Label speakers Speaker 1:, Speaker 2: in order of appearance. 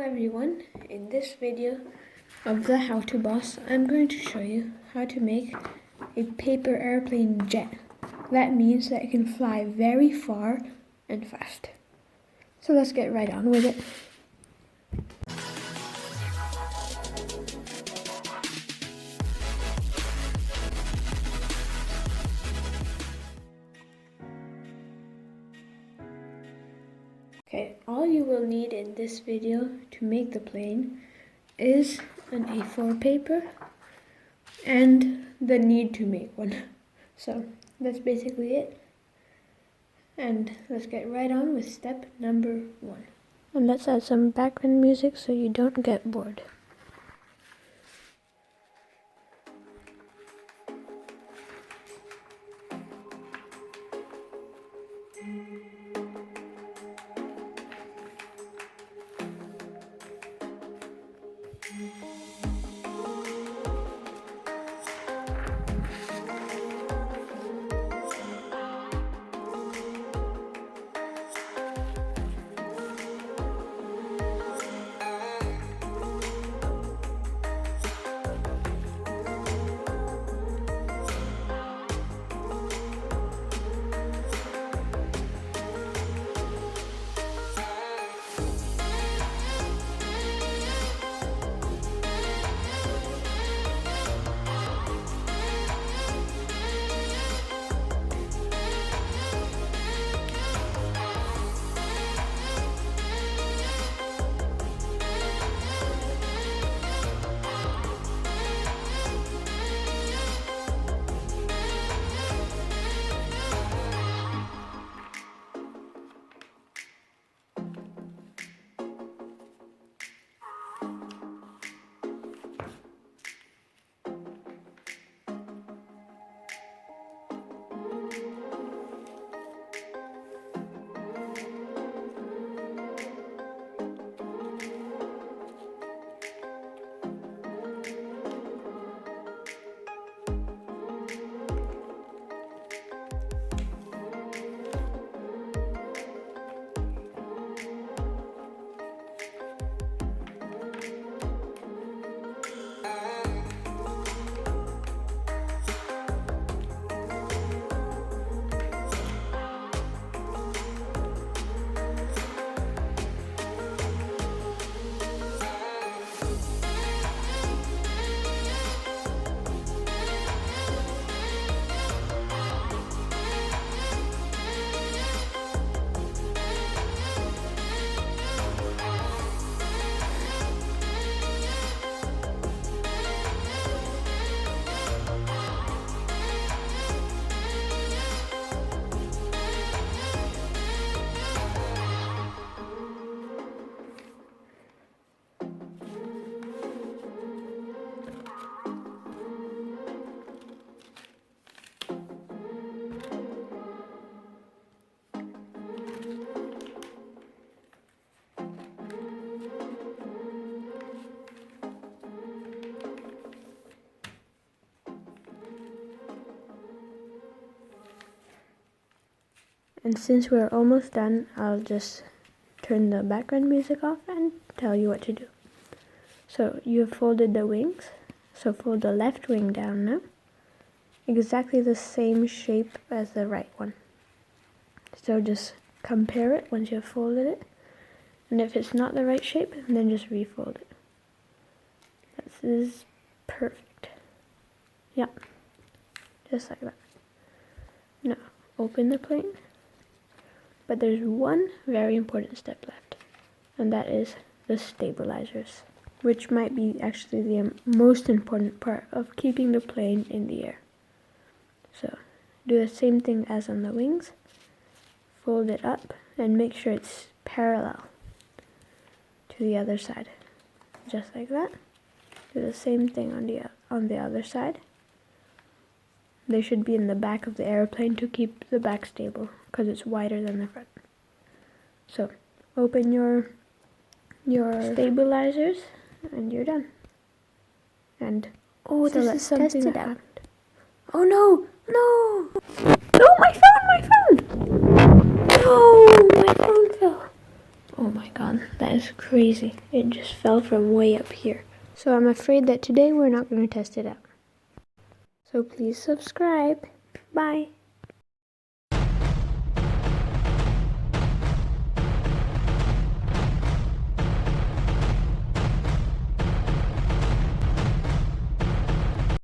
Speaker 1: everyone, in this video of the How To Boss, I'm going to show you how to make a paper airplane jet. That means that it can fly very far and fast. So let's get right on with it. Okay, all you will need in this video to make the plane is an A4 paper and the need to make one. So that's basically it. And let's get right on with step number 1. And let's add some background music so you don't get bored. And since we're almost done, I'll just turn the background music off and tell you what to do. So you've folded the wings, so fold the left wing down now. Exactly the same shape as the right one. So just compare it once you've folded it. And if it's not the right shape, then just refold it. This is perfect. Yeah, just like that. Now, open the plane. But there's one very important step left, and that is the stabilizers, which might be actually the most important part of keeping the plane in the air. So do the same thing as on the wings, fold it up and make sure it's parallel to the other side, just like that. Do the same thing on the other side. They should be in the back of the airplane to keep the back stable, because it's wider than the front. So open your stabilizers and you're done. And
Speaker 2: oh,
Speaker 1: so
Speaker 2: this is something that
Speaker 1: happened.
Speaker 2: Oh no!
Speaker 1: Oh, my phone!
Speaker 2: No, my phone fell.
Speaker 1: Oh my god, that is crazy. It just fell from way up here. So I'm afraid that today we're not going to test it out. So please subscribe. Bye.